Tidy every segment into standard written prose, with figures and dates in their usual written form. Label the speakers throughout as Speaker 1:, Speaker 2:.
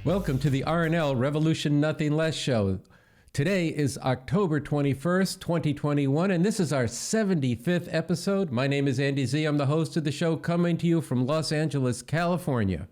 Speaker 1: Welcome to the RNL Revolution Nothing Less show. Today is October 21st, 2021, and this is our 75th episode. My name is Andy Zee. I'm the host of the show, coming to you from Los Angeles, California.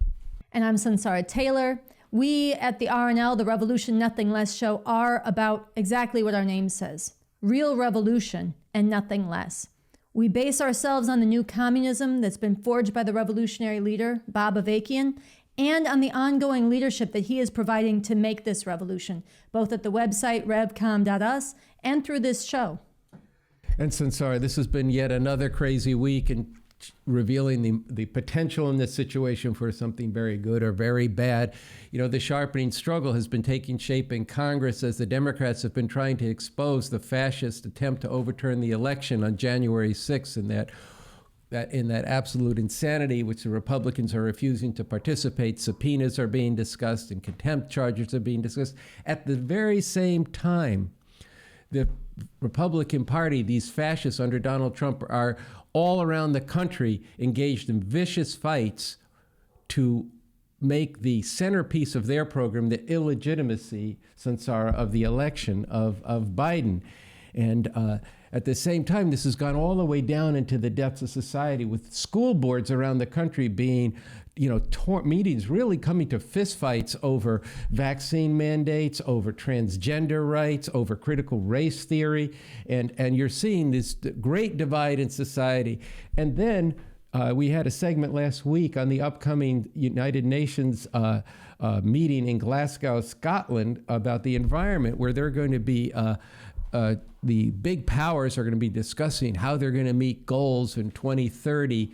Speaker 2: And I'm Sunsara Taylor. We at the RNL, the Revolution Nothing Less show, are about exactly what our name says. Real revolution and nothing less. We base ourselves on the new communism that's been forged by the revolutionary leader, Bob Avakian, and on the ongoing leadership that he is providing to make this revolution, both at the website revcom.us and through this show.
Speaker 1: And Sunsara, this has been yet another crazy week in revealing the potential in this situation for something very good or very bad. You know, the sharpening struggle has been taking shape in Congress as the Democrats have been trying to expose the fascist attempt to overturn the election on January 6th, in that absolute insanity, which the Republicans are refusing to participate. Subpoenas are being discussed and contempt charges are being discussed. At the very same time, the Republican Party, these fascists under Donald Trump, are all around the country engaged in vicious fights to make the centerpiece of their program the illegitimacy, Sunsara, of the election of Biden. And at the same time, this has gone all the way down into the depths of society, with school boards around the country being, meetings really coming to fistfights over vaccine mandates, over transgender rights, over critical race theory. And you're seeing this great divide in society. And then we had a segment last week on the upcoming United Nations meeting in Glasgow, Scotland, about the environment, where they're going to be the big powers are going to be discussing how they're going to meet goals in 2030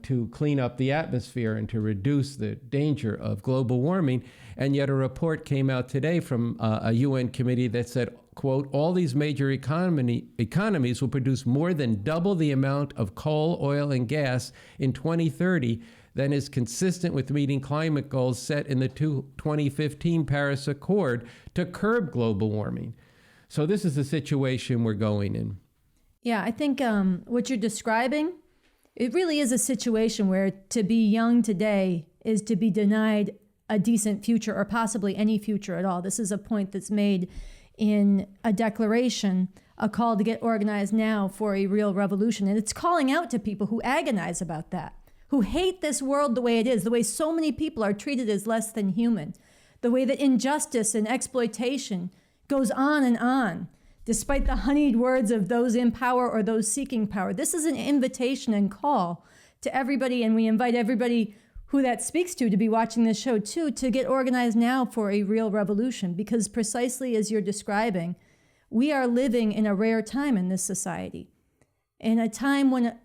Speaker 1: to clean up the atmosphere and to reduce the danger of global warming. And yet a report came out today from a UN committee that said, quote, all these major economies will produce more than double the amount of coal, oil, and gas in 2030 than is consistent with meeting climate goals set in the 2015 Paris Accord to curb global warming. So this is the situation we're going in.
Speaker 2: Yeah, I think what you're describing, it really is a situation where to be young today is to be denied a decent future, or possibly any future at all. This is a point that's made in a declaration, a call to get organized now for a real revolution. And it's calling out to people who agonize about that, who hate this world the way it is, the way so many people are treated as less than human, the way that injustice and exploitation goes on, despite the honeyed words of those in power or those seeking power. This is an invitation and call to everybody, and we invite everybody who that speaks to be watching this show too, to get organized now for a real revolution, because precisely as you're describing, we are living in a rare time in this society, in a time when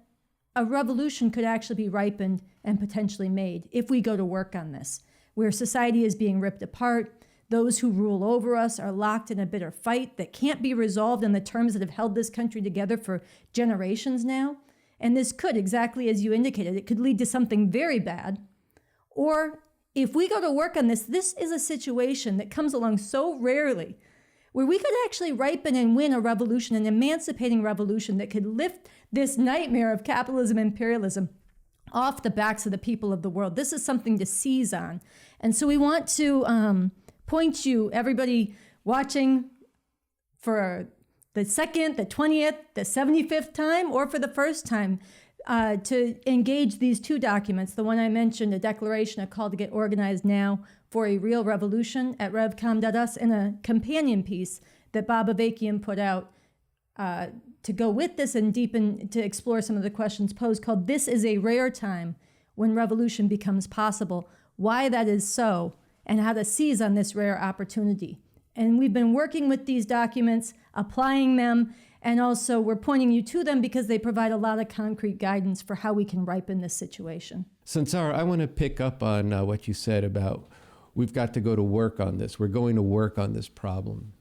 Speaker 2: a revolution could actually be ripened and potentially made if we go to work on this, where society is being ripped apart. Those who rule over us are locked in a bitter fight that can't be resolved in the terms that have held this country together for generations now. And this could, exactly as you indicated, it could lead to something very bad. Or if we go to work on this, this is a situation that comes along so rarely, where we could actually ripen and win a revolution, an emancipating revolution that could lift this nightmare of capitalism, imperialism off the backs of the people of the world. This is something to seize on. And so we want to point you, everybody watching, for the second, the 20th, the 75th time, or for the first time, to engage these two documents. The one I mentioned, a declaration, a call to get organized now for a real revolution at revcom.us, and a companion piece that Bob Avakian put out to go with this and deepen, to explore some of the questions posed, called This is a Rare Time When Revolution Becomes Possible, Why That Is So, and how to seize on this rare opportunity. And we've been working with these documents, applying them, and also we're pointing you to them because they provide a lot of concrete guidance for how we can ripen this situation.
Speaker 1: Sunsara, I want to pick up on what you said about we've got to go to work on this. We're going to work on this problem.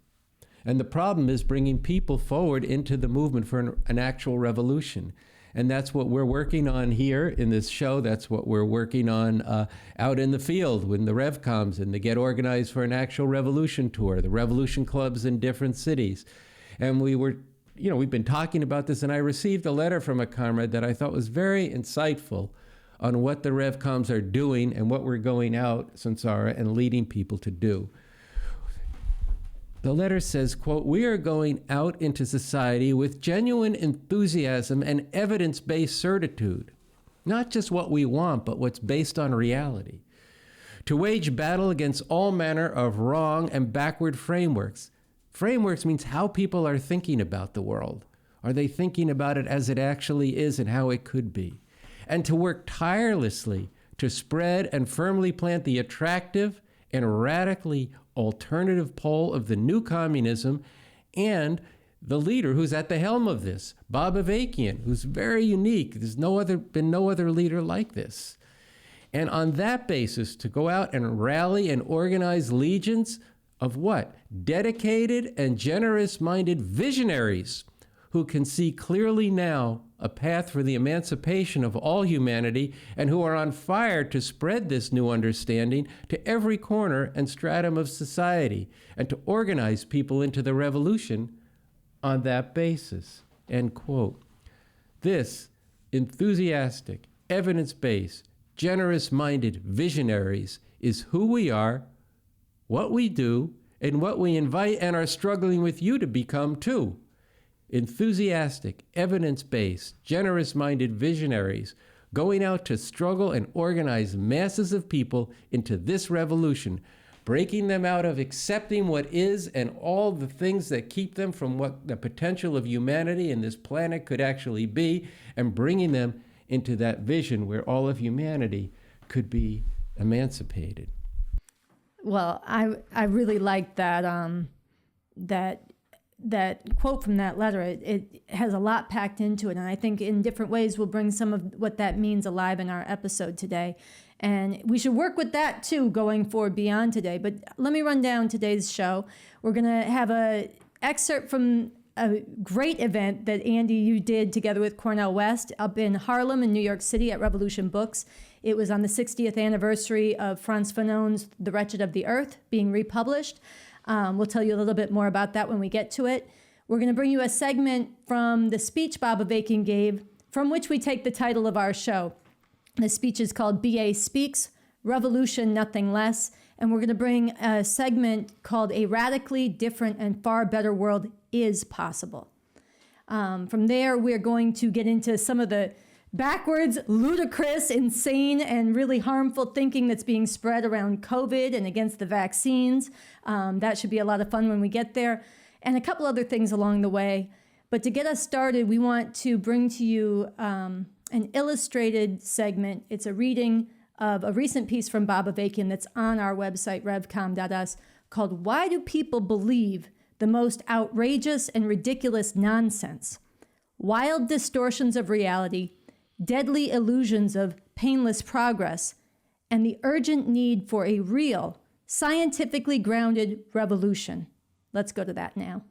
Speaker 1: And the problem is bringing people forward into the movement for an actual revolution. And that's what we're working on here in this show. That's what we're working on out in the field with the RevComs and the Get Organized for an Actual Revolution tour, the revolution clubs in different cities. And we've been talking about this, and I received a letter from a comrade that I thought was very insightful on what the RevComs are doing and what we're going out, Sunsara, and leading people to do. The letter says, quote, "We are going out into society with genuine enthusiasm and evidence-based certitude, not just what we want, but what's based on reality, to wage battle against all manner of wrong and backward frameworks." Frameworks means how people are thinking about the world. Are they thinking about it as it actually is and how it could be? And to work tirelessly to spread and firmly plant the attractive and radically alternative pole of the new communism, and the leader who's at the helm of this, Bob Avakian, who's very unique. There's been no other leader like this. And on that basis, to go out and rally and organize legions of what? Dedicated and generous-minded visionaries who can see clearly now a path for the emancipation of all humanity and who are on fire to spread this new understanding to every corner and stratum of society and to organize people into the revolution on that basis, end quote. This enthusiastic, evidence-based, generous-minded visionaries is who we are, what we do, and what we invite and are struggling with you to become too. Enthusiastic, evidence-based, generous-minded visionaries going out to struggle and organize masses of people into this revolution, breaking them out of accepting what is and all the things that keep them from what the potential of humanity and this planet could actually be, and bringing them into that vision where all of humanity could be emancipated.
Speaker 2: Well, I really like that that quote from that letter. It has a lot packed into it, and I think in different ways we'll bring some of what that means alive in our episode today. And we should work with that too going forward beyond today. But let me run down today's show. We're going to have a excerpt from a great event that Andy, you did together with Cornel West up in Harlem in New York City at Revolution Books. It was on the 60th anniversary of Frantz Fanon's The Wretched of the Earth being republished. We'll tell you a little bit more about that when we get to it. We're going to bring you a segment from the speech Bob Avakian gave, from which we take the title of our show. The speech is called BA Speaks, Revolution, Nothing Less. And we're going to bring a segment called A Radically Different and Far Better World is Possible. From there, we're going to get into some of the backwards, ludicrous, insane, and really harmful thinking that's being spread around COVID and against the vaccines. That should be a lot of fun when we get there. And a couple other things along the way. But to get us started, we want to bring to you an illustrated segment. It's a reading of a recent piece from Bob Avakian that's on our website, revcom.us, called Why Do People Believe the Most Outrageous and Ridiculous Nonsense? Wild Distortions of Reality, Deadly Illusions of Painless Progress, and the Urgent Need for a Real, Scientifically Grounded Revolution. Let's go to that now.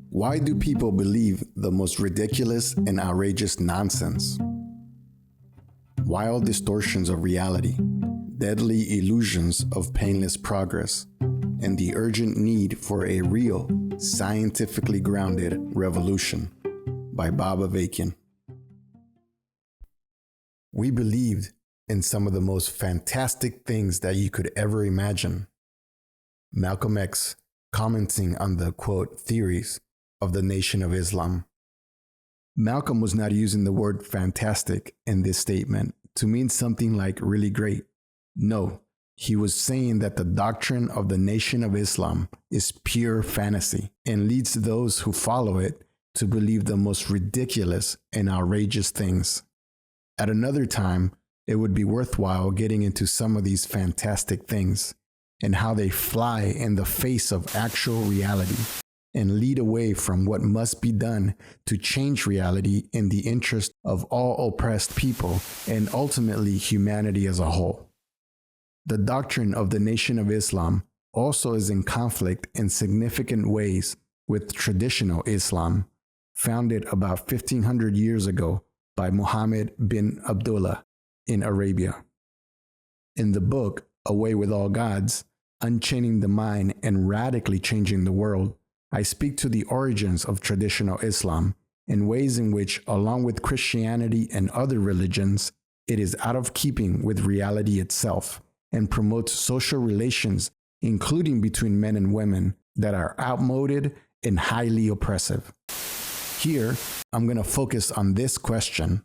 Speaker 3: Why do people believe the most ridiculous and outrageous nonsense? Wild distortions of reality, deadly illusions of painless progress, and the urgent need for a real, scientifically grounded revolution, by Bob Avakian. We believed in some of the most fantastic things that you could ever imagine. Malcolm X commenting on the, quote, theories of the Nation of Islam. Malcolm was not using the word fantastic in this statement to mean something like really great. No, he was saying that the doctrine of the Nation of Islam is pure fantasy and leads those who follow it to believe the most ridiculous and outrageous things. At another time, it would be worthwhile getting into some of these fantastic things and how they fly in the face of actual reality and lead away from what must be done to change reality in the interest of all oppressed people and ultimately humanity as a whole. The doctrine of the Nation of Islam also is in conflict in significant ways with traditional Islam, founded about 1500 years ago by Muhammad bin Abdullah in Arabia. In the book, Away with All Gods, Unchaining the Mind and Radically Changing the World, I speak to the origins of traditional Islam in ways in which, along with Christianity and other religions, it is out of keeping with reality itself and promotes social relations, including between men and women, that are outmoded and highly oppressive. Here, I'm going to focus on this question.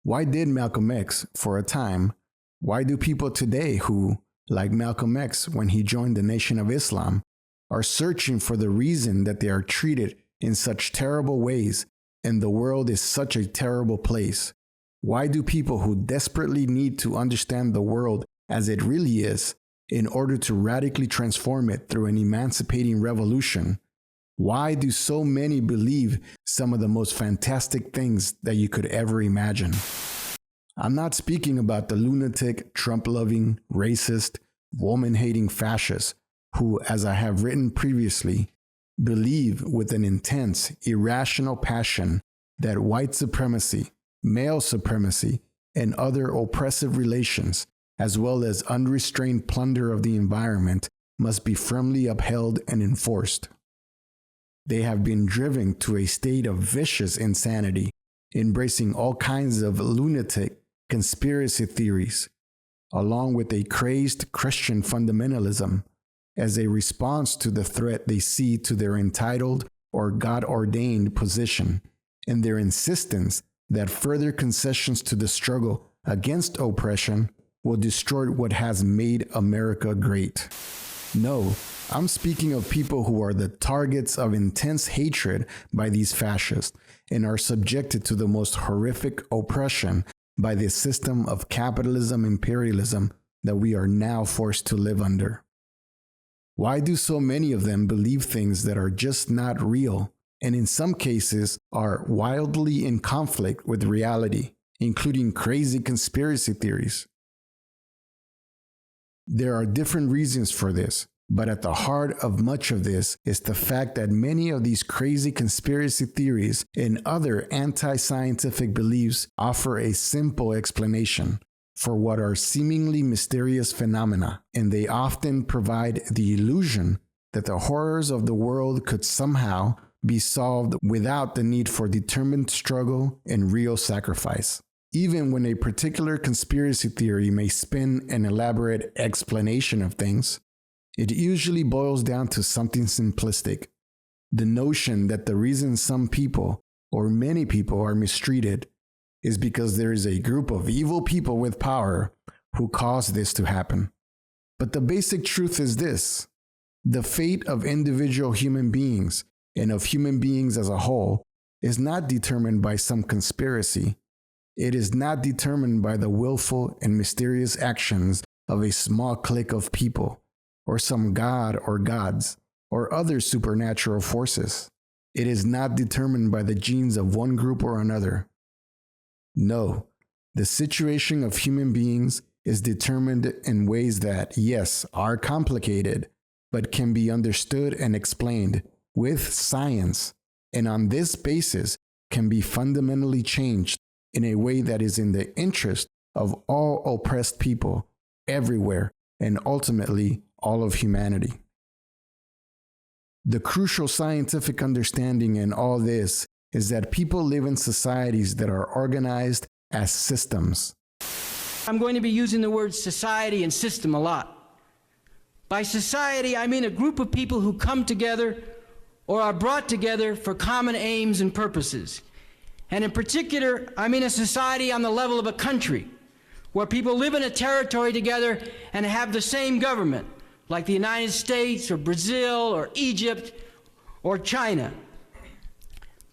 Speaker 3: Why did Malcolm X, for a time, why do people today who, like Malcolm X when he joined the Nation of Islam, are searching for the reason that they are treated in such terrible ways and the world is such a terrible place? Why do people who desperately need to understand the world as it really is in order to radically transform it through an emancipating revolution, why do so many believe some of the most fantastic things that you could ever imagine? I'm not speaking about the lunatic, Trump-loving, racist, woman-hating fascists who, as I have written previously, believe with an intense, irrational passion that white supremacy, male supremacy, and other oppressive relations, as well as unrestrained plunder of the environment, must be firmly upheld and enforced. They have been driven to a state of vicious insanity, embracing all kinds of lunatic conspiracy theories, along with a crazed Christian fundamentalism, as a response to the threat they see to their entitled or God-ordained position, and their insistence that further concessions to the struggle against oppression will destroy what has made America great. No, I'm speaking of people who are the targets of intense hatred by these fascists and are subjected to the most horrific oppression by the system of capitalism imperialism that we are now forced to live under. Why do so many of them believe things that are just not real, and in some cases are wildly in conflict with reality, including crazy conspiracy theories? There are different reasons for this, but at the heart of much of this is the fact that many of these crazy conspiracy theories and other anti-scientific beliefs offer a simple explanation for what are seemingly mysterious phenomena, and they often provide the illusion that the horrors of the world could somehow be solved without the need for determined struggle and real sacrifice. Even when a particular conspiracy theory may spin an elaborate explanation of things, it usually boils down to something simplistic: the notion that the reason some people, or many people, are mistreated is because there is a group of evil people with power who caused this to happen. But the basic truth is this: the fate of individual human beings and of human beings as a whole is not determined by some conspiracy. It is not determined by the willful and mysterious actions of a small clique of people, or some god or gods, or other supernatural forces. It is not determined by the genes of one group or another. No, the situation of human beings is determined in ways that, yes, are complicated, but can be understood and explained with science, and on this basis can be fundamentally changed in a way that is in the interest of all oppressed people everywhere and ultimately all of humanity. The crucial scientific understanding in all this is that people live in societies that are organized as systems.
Speaker 4: I'm going to be using the words society and system a lot. By society, I mean a group of people who come together or are brought together for common aims and purposes. And in particular, I mean a society on the level of a country, where people live in a territory together and have the same government, like the United States or Brazil or Egypt or China.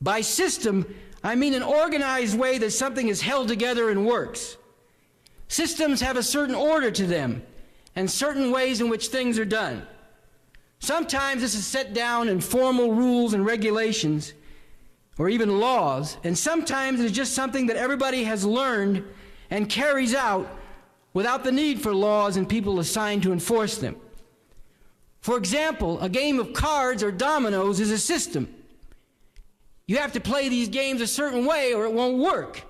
Speaker 4: By system, I mean an organized way that something is held together and works. Systems have a certain order to them and certain ways in which things are done. Sometimes this is set down in formal rules and regulations, or even laws, and sometimes it's just something that everybody has learned and carries out without the need for laws and people assigned to enforce them. For example, a game of cards or dominoes is a system. You have to play these games a certain way or it won't work.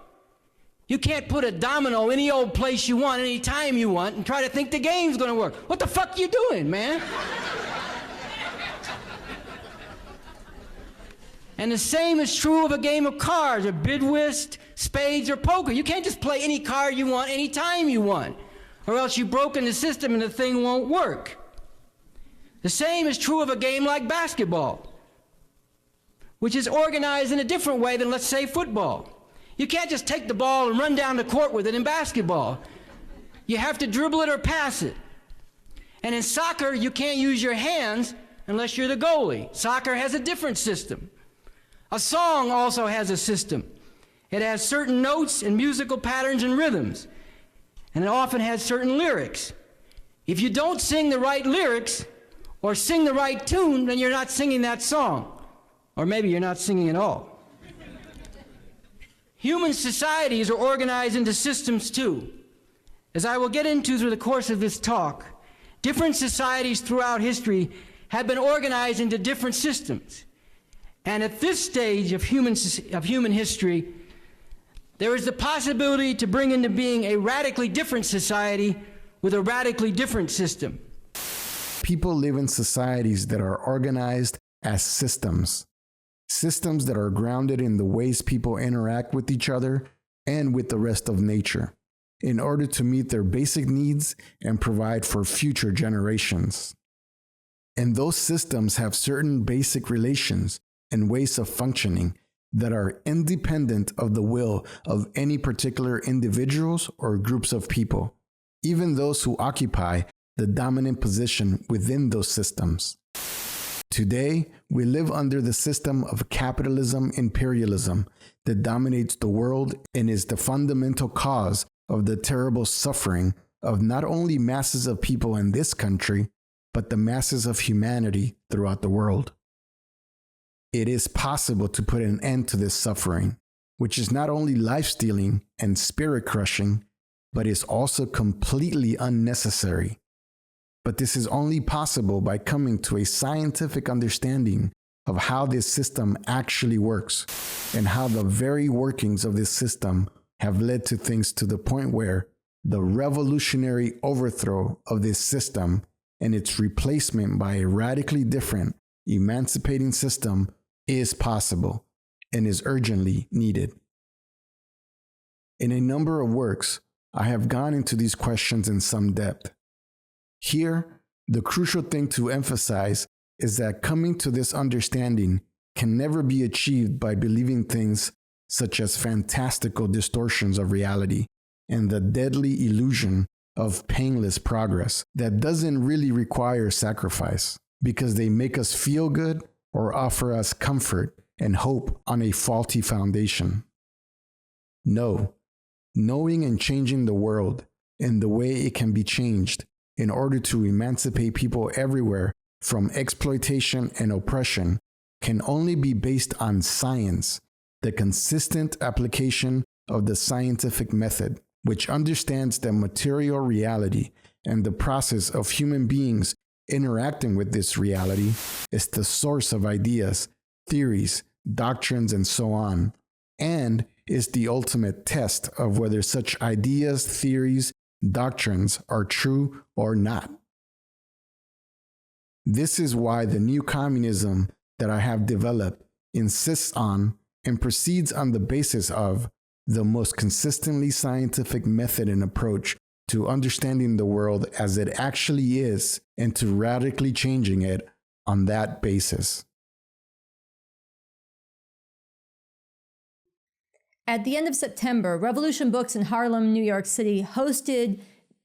Speaker 4: You can't put a domino any old place you want, any time you want, and try to think the game's gonna work. What the fuck you doing, man? And the same is true of a game of cards, or bid whist, spades, or poker. You can't just play any card you want anytime you want, or else you've broken the system and the thing won't work. The same is true of a game like basketball, which is organized in a different way than, let's say, football. You can't just take the ball and run down the court with it in basketball. You have to dribble it or pass it. And in soccer, you can't use your hands unless you're the goalie. Soccer has a different system. A song also has a system. It has certain notes and musical patterns and rhythms, and it often has certain lyrics. If you don't sing the right lyrics or sing the right tune, then you're not singing that song. Or maybe you're not singing at all. Human societies are organized into systems too. As I will get into through the course of this talk, different societies throughout history have been organized into different systems. And at this stage of human history, there is the possibility to bring into being a radically different society with a radically different system.
Speaker 3: People live in societies that are organized as systems. Systems that are grounded in the ways people interact with each other and with the rest of nature in order to meet their basic needs and provide for future generations. And those systems have certain basic relations and ways of functioning that are independent of the will of any particular individuals or groups of people, even those who occupy the dominant position within those systems. Today, we live under the system of capitalism imperialism that dominates the world and is the fundamental cause of the terrible suffering of not only masses of people in this country, but the masses of humanity throughout the world. It is possible to put an end to this suffering, which is not only life-stealing and spirit-crushing, but is also completely unnecessary. But this is only possible by coming to a scientific understanding of how this system actually works and how the very workings of this system have led to things to the point where the revolutionary overthrow of this system and its replacement by a radically different, emancipating system is possible and is urgently needed. In a number of works, I have gone into these questions in some depth. Here, the crucial thing to emphasize is that coming to this understanding can never be achieved by believing things such as fantastical distortions of reality and the deadly illusion of painless progress that doesn't really require sacrifice because they make us feel good or offer us comfort and hope on a faulty foundation. No, knowing and changing the world and the way it can be changed in order to emancipate people everywhere from exploitation and oppression can only be based on science, the consistent application of the scientific method, which understands that material reality and the process of human beings interacting with this reality is the source of ideas, theories, doctrines, and so on, and is the ultimate test of whether such ideas, theories, doctrines are true or not. This is why the new communism that I have developed insists on and proceeds on the basis of the most consistently scientific method and approach to understanding the world as it actually is and to radically changing it on that basis.
Speaker 2: At the end of September, Revolution Books in Harlem, New York City hosted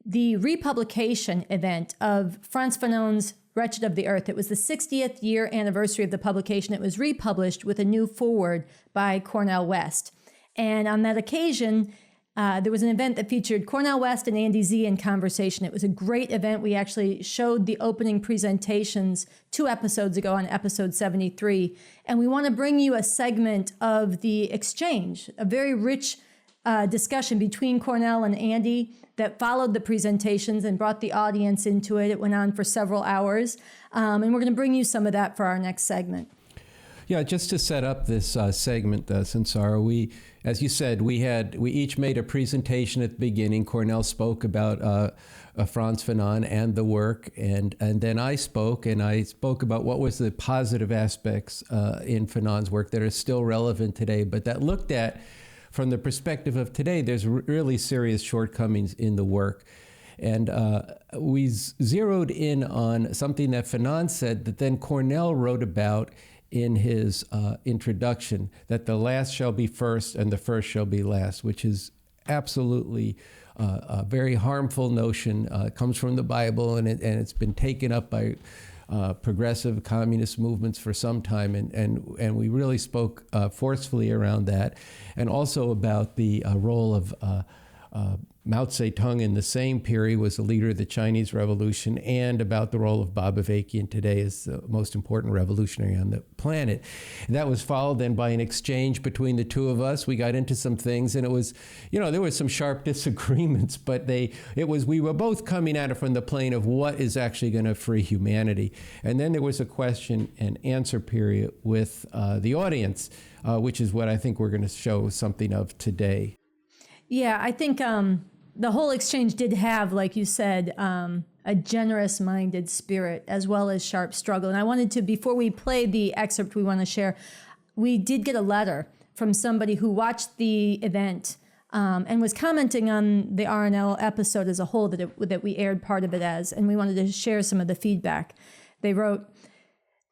Speaker 2: the republication event of Frantz Fanon's Wretched of the Earth. It was the 60th year anniversary of the publication. It was republished with a new foreword by Cornel West. And on that occasion, there was an event that featured Cornel West and Andy Zee in conversation. It was a great event. We actually showed the opening presentations 2 episodes ago on episode 73. And we want to bring you a segment of the exchange, a very rich discussion between Cornel and Andy that followed the presentations and brought the audience into it. It went on for several hours. And we're going to bring you some of that for our next segment.
Speaker 1: Yeah, just to set up this segment, Sunsara, as you said, we each made a presentation at the beginning. Cornel spoke about Frantz Fanon and the work, and then I spoke about what was the positive aspects in Fanon's work that are still relevant today, but that looked at from the perspective of today. There's really serious shortcomings in the work. And we zeroed in on something that Fanon said that then Cornel wrote about in his introduction, that the last shall be first and the first shall be last, which is absolutely a very harmful notion. It comes from the Bible, and it's been taken up by progressive communist movements for some time, and we really spoke forcefully around that, and also about the role of Mao Zedong in the same period was the leader of the Chinese Revolution, and about the role of Bob Avakian today as the most important revolutionary on the planet. And that was followed then by an exchange between the two of us. We got into some things, and it was, there was some sharp disagreements, but we were both coming at it from the plane of what is actually going to free humanity. And then there was a question and answer period with the audience, which is what I think we're going to show something of today.
Speaker 2: Yeah, I think the whole exchange did have, like you said, a generous-minded spirit as well as sharp struggle. And I wanted to, before we play the excerpt we want to share, we did get a letter from somebody who watched the event and was commenting on the RNL episode as a whole that we aired part of it as, and we wanted to share some of the feedback. They wrote,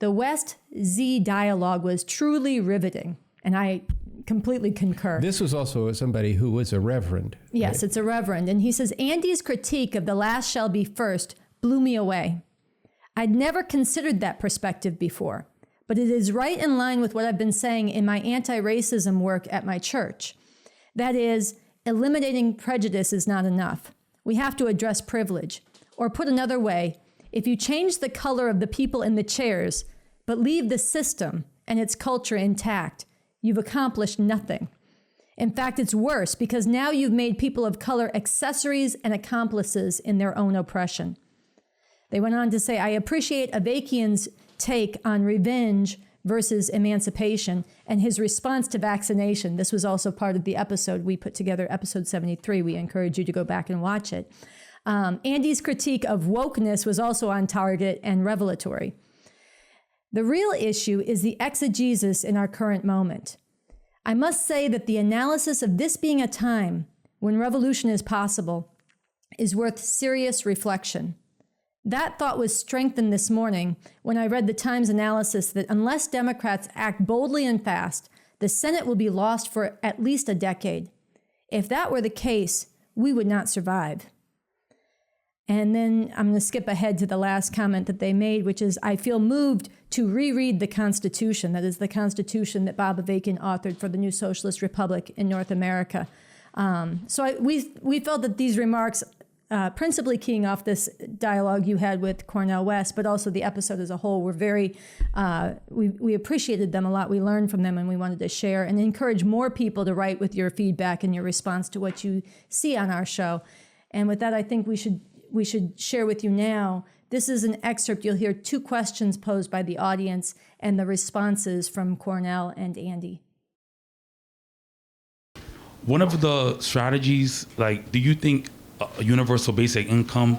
Speaker 2: "The West-Zee dialogue was truly riveting," and I completely concur.
Speaker 1: This was also somebody who was a reverend.
Speaker 2: Yes,
Speaker 1: right?
Speaker 2: It's a reverend. And he says, "Andy's critique of the last shall be first blew me away. I'd never considered that perspective before, but it is right in line with what I've been saying in my anti-racism work at my church. That is, eliminating prejudice is not enough. We have to address privilege. Or put another way, if you change the color of the people in the chairs, but leave the system and its culture intact, you've accomplished nothing. In fact, it's worse because now you've made people of color accessories and accomplices in their own oppression." They went on to say, "I appreciate Avakian's take on revenge versus emancipation and his response to vaccination." This was also part of the episode we put together, episode 73. We encourage you to go back and watch it. Andy's critique of wokeness was also on target and revelatory. "The real issue is the exegesis in our current moment. I must say that the analysis of this being a time when revolution is possible is worth serious reflection. That thought was strengthened this morning when I read the Times analysis that unless Democrats act boldly and fast, the Senate will be lost for at least a decade. If that were the case, we would not survive." And then I'm going to skip ahead to the last comment that they made, which is, "I feel moved to reread the Constitution." That is the Constitution that Bob Avakian authored for the New Socialist Republic in North America. We felt that these remarks, principally keying off this dialogue you had with Cornel West, but also the episode as a whole, were very, we appreciated them a lot. We learned from them, and we wanted to share and encourage more people to write with your feedback and your response to what you see on our show. And with that, I think we should share with you now. This is an excerpt. You'll hear two questions posed by the audience and the responses from Cornel and Andy.
Speaker 5: One of the strategies, do you think a universal basic income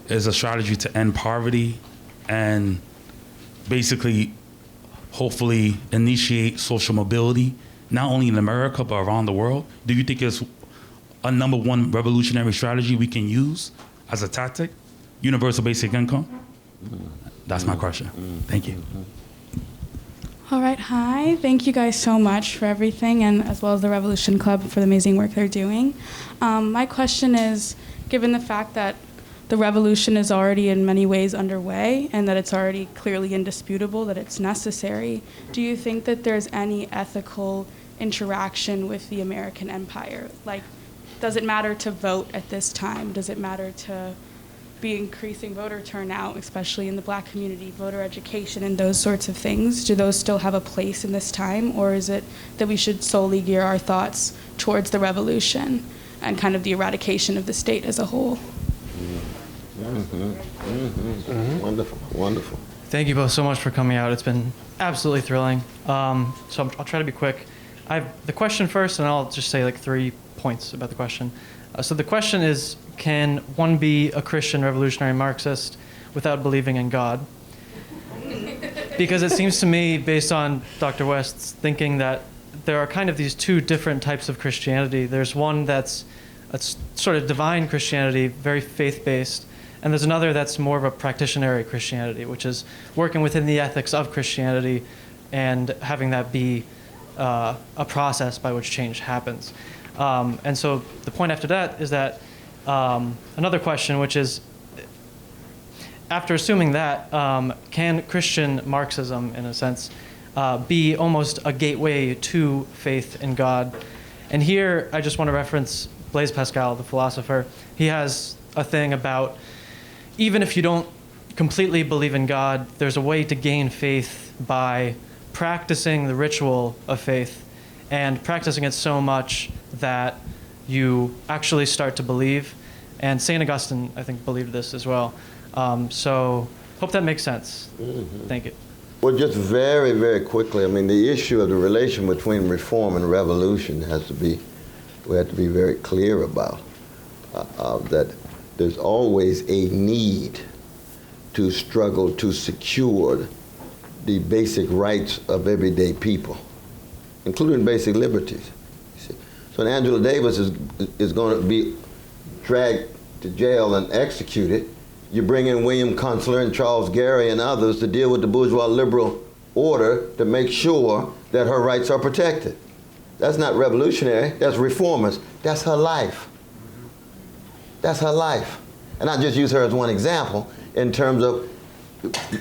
Speaker 5: is a strategy to end poverty and basically, hopefully, initiate social mobility, not only in America, but around the world? Do you think it's a number one revolutionary strategy we can use as a tactic? Universal basic income? That's my question. Thank you.
Speaker 6: All right, hi. Thank you guys so much for everything, and as well as the Revolution Club for the amazing work they're doing. My question is, given the fact that the revolution is already in many ways underway and that it's already clearly indisputable that it's necessary, do you think that there's any ethical interaction with the American empire? Does it matter to vote at this time? Does it matter to be increasing voter turnout, especially in the Black community, voter education, and those sorts of things? Do those still have a place in this time, or is it that we should solely gear our thoughts towards the revolution and kind of the eradication of the state as a whole?
Speaker 7: Wonderful. Thank you both so much for coming out. It's been absolutely thrilling. So I'll try to be quick. I have the question first, and I'll just say like 3 points about the question. So the question is, can one be a Christian revolutionary Marxist without believing in God? Because it seems to me, based on Dr. West's thinking, that there are kind of these 2 different types of Christianity. There's one that's sort of divine Christianity, very faith-based, and there's another that's more of a practitionary Christianity, which is working within the ethics of Christianity and having that be a process by which change happens. And so the point after that is that another question, which is, after assuming that, can Christian Marxism, in a sense, be almost a gateway to faith in God? And here I just want to reference Blaise Pascal, the philosopher. He has a thing about, even if you don't completely believe in God, there's a way to gain faith by practicing the ritual of faith and practicing it so much that you actually start to believe. And St. Augustine, I think, believed this as well. So hope that makes sense. Mm-hmm. Thank you.
Speaker 8: Well, just very, very quickly, I mean, the issue of the relation between reform and revolution we have to be very clear about that there's always a need to struggle to secure the basic rights of everyday people, including basic liberties. You see? So when Angela Davis is going to be dragged to jail and executed, you bring in William Kunstler and Charles Gary and others to deal with the bourgeois liberal order to make sure that her rights are protected. That's not revolutionary, that's reformist. That's her life. That's her life. And I just use her as one example in terms of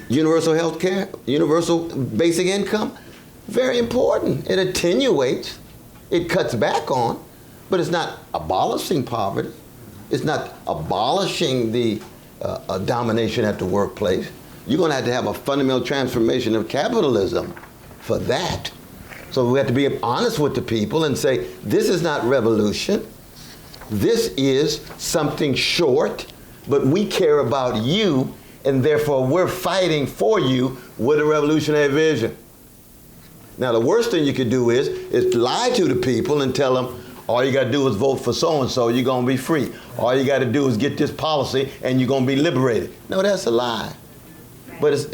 Speaker 8: universal health care, universal basic income. Very important. It attenuates, it cuts back on, but it's not abolishing poverty. It's not abolishing the domination at the workplace. You're going to have a fundamental transformation of capitalism for that. So we have to be honest with the people and say, this is not revolution. This is something short, but we care about you, and therefore we're fighting for you with a revolutionary vision. Now, the worst thing you could do is lie to the people and tell them, all you got to do is vote for so-and-so, you're going to be free. All you got to do is get this policy, and you're going to be liberated. No, that's a lie. But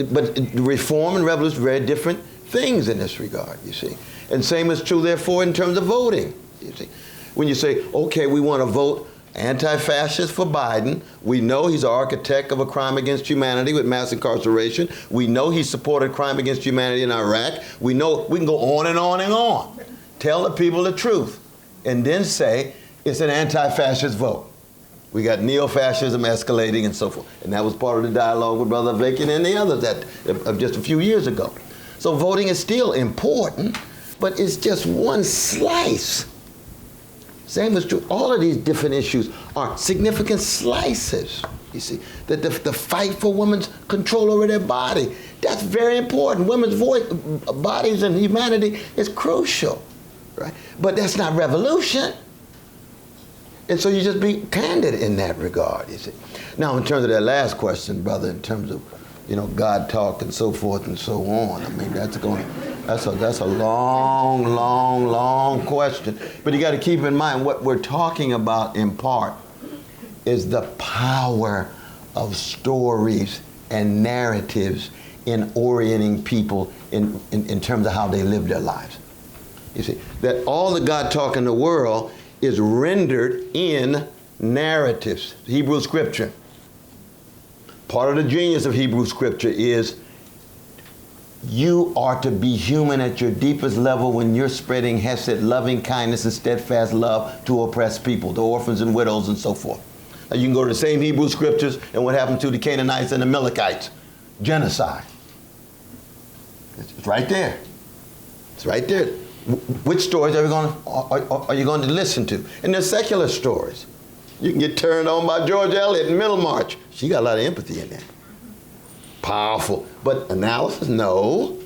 Speaker 8: reform and revolution are very different things in this regard, you see. And same is true, therefore, in terms of voting, you see. When you say, okay, we want to vote anti-fascist for Biden, we know he's an architect of a crime against humanity with mass incarceration. We know he supported crime against humanity in Iraq. We know we can go on and on and on. Tell the people the truth. And then say it's an anti-fascist vote. We got neo-fascism escalating and so forth. And that was part of the dialogue with Brother Avakian and the others of just a few years ago. So voting is still important, but it's just one slice. Same is true. All of these different issues are significant slices, you see. The fight for women's control over their body, that's very important. Women's bodies and humanity is crucial, right? But that's not revolution. And so you just be candid in that regard, you see. Now, in terms of that last question, brother, in terms of, you know, God talk and so forth and so on, I mean, that's a long, long, long question. But you got to keep in mind what we're talking about in part is the power of stories and narratives in orienting people in terms of how they live their lives. You see, that all the God talk in the world is rendered in narratives, Hebrew scripture. Part of the genius of Hebrew scripture is you are to be human at your deepest level when you're spreading hesed, loving kindness and steadfast love to oppressed people, to orphans and widows and so forth. Now you can go to the same Hebrew scriptures and what happened to the Canaanites and the Amalekites. Genocide. It's right there. It's right there. Which stories are you going to listen to? And they're secular stories. You can get turned on by George Eliot in Middlemarch. She got a lot of empathy in there. Powerful. But analysis, no.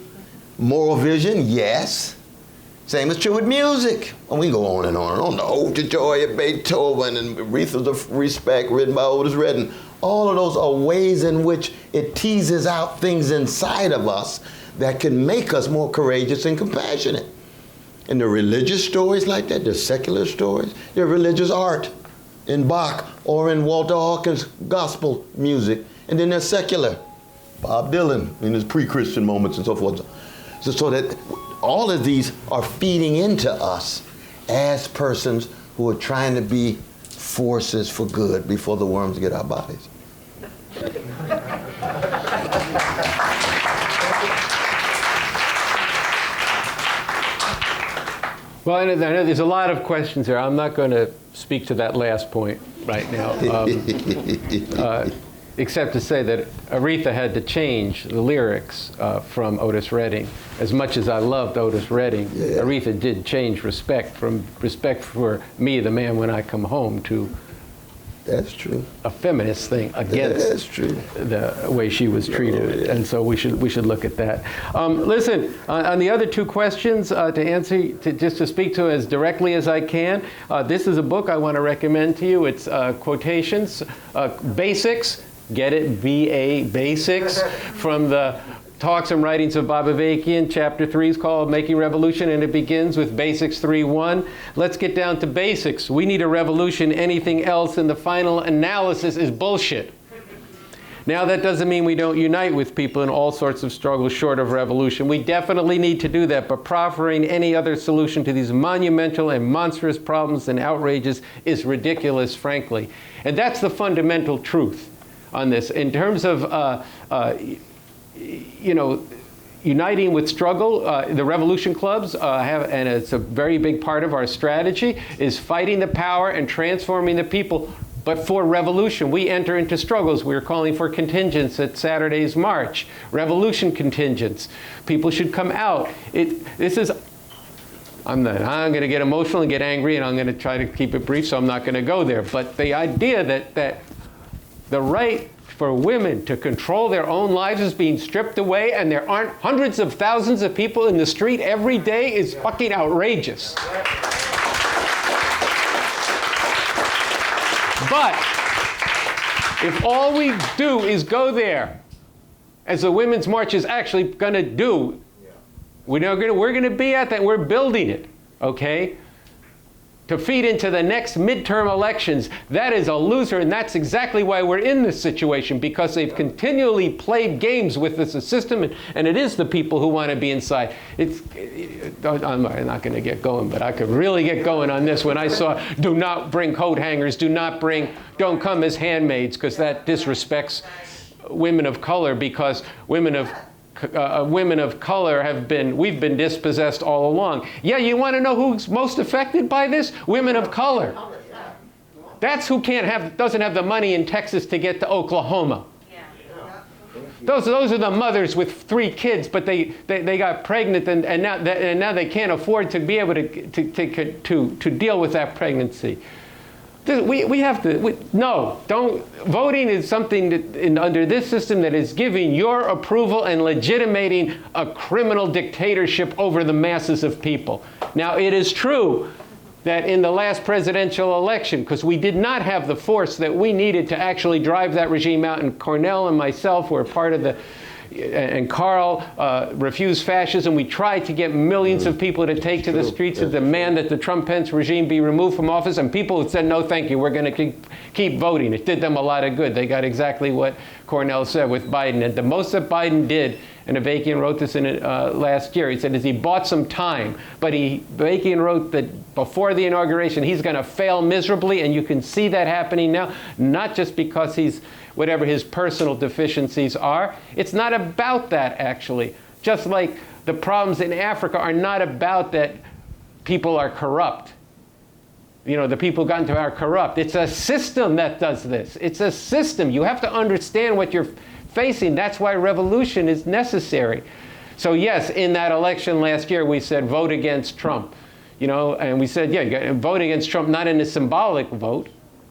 Speaker 8: Moral vision, yes. Same is true with music. And we go on and on and on. The Ode to Joy of Beethoven and Wreaths of Respect written by Otis Redding. All of those are ways in which it teases out things inside of us that can make us more courageous and compassionate. And there are religious stories like that, there's secular stories, there's religious art in Bach or in Walter Hawkins' gospel music, and then there's secular, Bob Dylan in his pre-Christian moments and so forth. So that all of these are feeding into us as persons who are trying to be forces for good before the worms get our bodies.
Speaker 1: Well, I know there's a lot of questions there. I'm not going to speak to that last point right now, except to say that Aretha had to change the lyrics from Otis Redding. As much as I loved Otis Redding, Aretha did change respect from respect for me, the man when I come home, to
Speaker 8: That's true.
Speaker 1: a feminist thing against
Speaker 8: That's true.
Speaker 1: the way she was treated, and so we should look at that. Listen, on the other two questions, to answer, just to speak to as directly as I can, this is a book I want to recommend to you. It's quotations, basics, get it, B-A, basics, from the Talks and Writings of Bob Avakian. Chapter 3 is called Making Revolution, and it begins with Basics 3:1. Let's get down to basics. We need a revolution. Anything else in the final analysis is bullshit. Now, that doesn't mean we don't unite with people in all sorts of struggles short of revolution. We definitely need to do that, but proffering any other solution to these monumental and monstrous problems and outrages is ridiculous, frankly. And that's the fundamental truth on this. In terms of uniting with struggle, the revolution clubs have, and it's a very big part of our strategy, is fighting the power and transforming the people. But for revolution, we enter into struggles. We're calling for contingents at Saturday's march, revolution contingents. People should come out. I'm going to get emotional and get angry, and I'm going to try to keep it brief, so I'm not going to go there. But the idea that the right for women to control their own lives is being stripped away, and there aren't hundreds of thousands of people in the street every day, is fucking outrageous. But if all we do is go there, as the Women's March is actually going to do, we're going to be at that. We're building it, okay? To feed into the next midterm elections, that is a loser, and that's exactly why we're in this situation, because they've continually played games with this system, and it is the people who want to be inside. I'm not going to get going, but I could really get going on this when I saw, do not bring coat hangers, don't come as handmaids, because that disrespects women of color, because women of color we've been dispossessed all along. Yeah, you want to know who's most affected by this? Women of color. That's who doesn't have the money in Texas to get to Oklahoma. Those are the mothers with 3 kids, but they got pregnant, and now they can't afford to be able to deal with that pregnancy. Voting is something that, under this system, that is giving your approval and legitimating a criminal dictatorship over the masses of people. Now, it is true that in the last presidential election, because we did not have the force that we needed to actually drive that regime out, and Cornel and myself were part of and Carl refused fascism. We tried to get millions of people to take to the streets to demand that the Trump-Pence regime be removed from office, and people said, no, thank you, we're going to keep voting. It did them a lot of good. They got exactly what Cornel said with Biden. And the most that Biden did, and Avakian wrote this in last year, he said, is he bought some time. But Avakian wrote that before the inauguration, he's going to fail miserably, and you can see that happening now, not just because he's whatever his personal deficiencies are. It's not about that, actually. Just like the problems in Africa are not about that people are corrupt. The people got into are corrupt. It's a system that does this. It's a system. You have to understand what you're facing. That's why revolution is necessary. So yes, in that election last year, we said vote against Trump. And we said, yeah, you got to vote against Trump, not in a symbolic vote.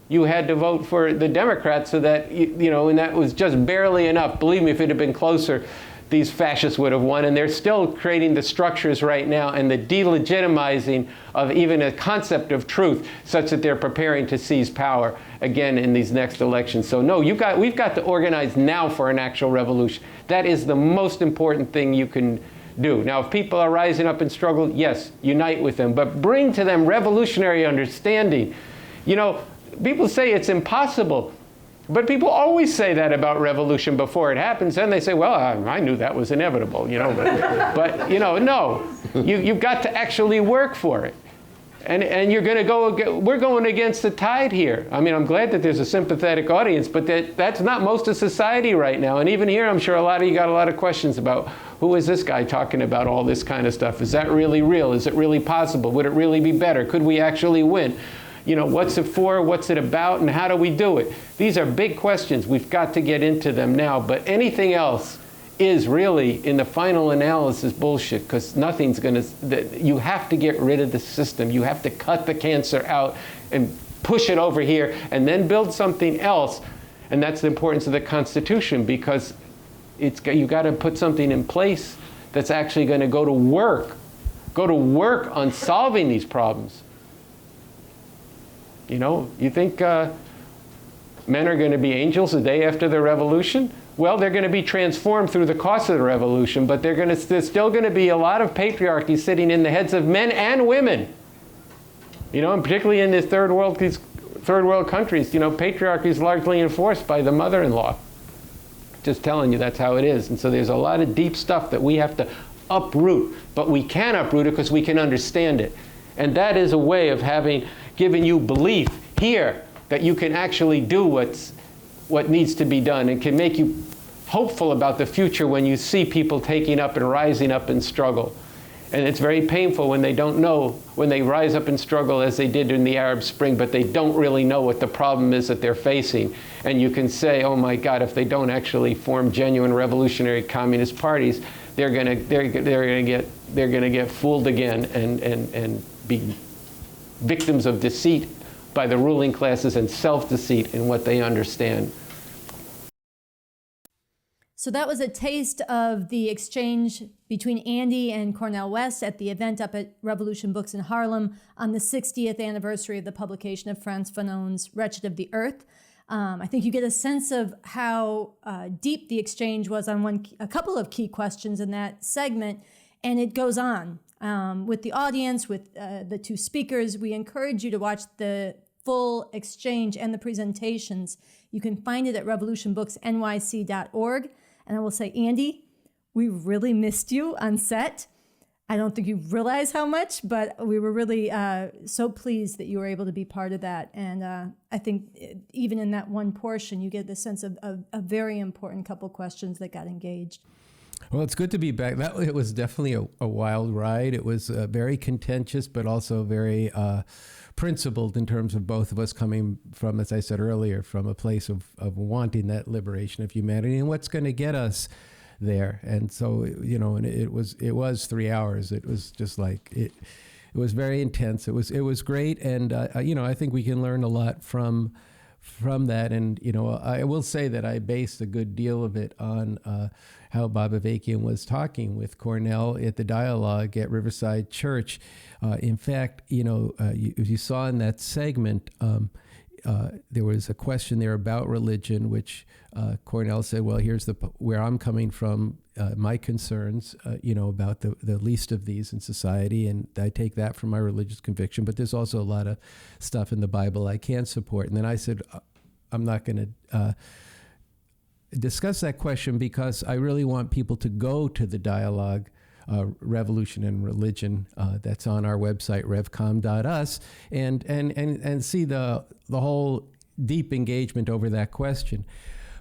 Speaker 1: You had to vote for the Democrats, so that, and that was just barely enough. Believe me, if it had been closer, these fascists would have won, and they're still creating the structures right now and the delegitimizing of even a concept of truth, such that they're preparing to seize power again in these next elections. So no, we've got to organize now for an actual revolution. That is the most important thing you can do. Now, if people are rising up and struggle, yes, unite with them, but bring to them revolutionary understanding. You know, people say it's impossible. But people always say that about revolution before it happens, and they say, well, I knew that was inevitable, you know. But you know, no, you've got to actually work for it. And you're going to we're going against the tide here. I mean, I'm glad that there's a sympathetic audience, but that's not most of society right now. And even here, I'm sure a lot of you got a lot of questions about, who is this guy talking about all this kind of stuff? Is that really real? Is it really possible? Would it really be better? Could we actually win? You know, what's it for, what's it about, and how do we do it? These are big questions. We've got to get into them now. But anything else is really, in the final analysis, bullshit, because nothing's going to, you have to get rid of the system. You have to cut the cancer out and push it over here and then build something else. And that's the importance of the Constitution, because you got to put something in place that's actually going to go to work on solving these problems. You know, you think men are going to be angels the day after the revolution? Well, they're going to be transformed through the course of the revolution, but there's still going to be a lot of patriarchy sitting in the heads of men and women. You know, and particularly in these third world countries, you know, patriarchy is largely enforced by the mother-in-law. Just telling you, that's how it is. And so there's a lot of deep stuff that we have to uproot, but we can uproot it because we can understand it. And that is a way of giving you belief here that you can actually do what needs to be done, and can make you hopeful about the future when you see people taking up and rising up and struggle. And it's very painful when they don't know, when they rise up and struggle as they did in the Arab Spring, but they don't really know what the problem is that they're facing. And you can say, oh my God, if they don't actually form genuine revolutionary communist parties, they're gonna get fooled again and be victims of deceit by the ruling classes and self-deceit in what they understand.
Speaker 2: So that was a taste of the exchange between Andy and Cornel West at the event up at Revolution Books in Harlem on the 60th anniversary of the publication of Frantz Fanon's Wretched of the Earth. I think you get a sense of how deep the exchange was on a couple of key questions in that segment, and it goes on. With the audience, with the two speakers, we encourage you to watch the full exchange and the presentations. You can find it at revolutionbooksnyc.org. And I will say, Andy, we really missed you on set. I don't think you realize how much, but we were really so pleased that you were able to be part of that. And I think even in that one portion, you get the sense of a very important couple questions that got engaged.
Speaker 1: Well, it's good to be back. It was definitely a wild ride. It was very contentious, but also very principled in terms of both of us coming from, as I said earlier, from a place of wanting that liberation of humanity and what's going to get us there. And so, you know, and it was 3 hours. It was just like it was very intense. It was great, and you know, I think we can learn a lot from that. And you know, I will say that I based a good deal of it on how Bob Avakian was talking with Cornel at the dialogue at Riverside Church. In fact, you know, you saw in that segment, there was a question there about religion, which Cornel said, well, here's where I'm coming from, my concerns, you know, about the least of these in society, and I take that from my religious conviction, but there's also a lot of stuff in the Bible I can't support. And then I said, I'm not going to discuss that question because I really want people to go to the dialogue, Revolution and Religion, that's on our website, revcom.us, and see the whole deep engagement over that question.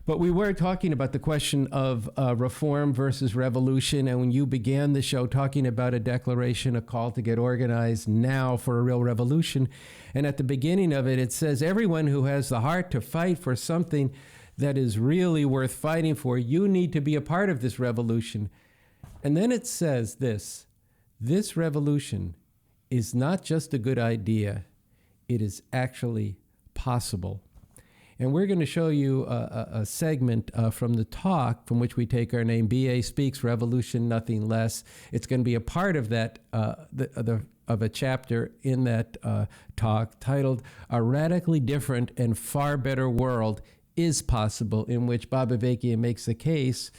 Speaker 1: But we were talking about the question of reform versus revolution, and when you began the show talking about a declaration, a call to get organized now for a real revolution, and at the beginning of it, it says, everyone who has the heart to fight for something that is really worth fighting for, you need to be a part of this revolution. And then it says this revolution is not just a good idea, it is actually possible. And we're going to show you a segment from the talk from which we take our name, BA Speaks, Revolution, Nothing Less. It's going to be a part of that, of a chapter in that talk titled A Radically Different and Far Better World is Possible, in which Bob Avakian makes the case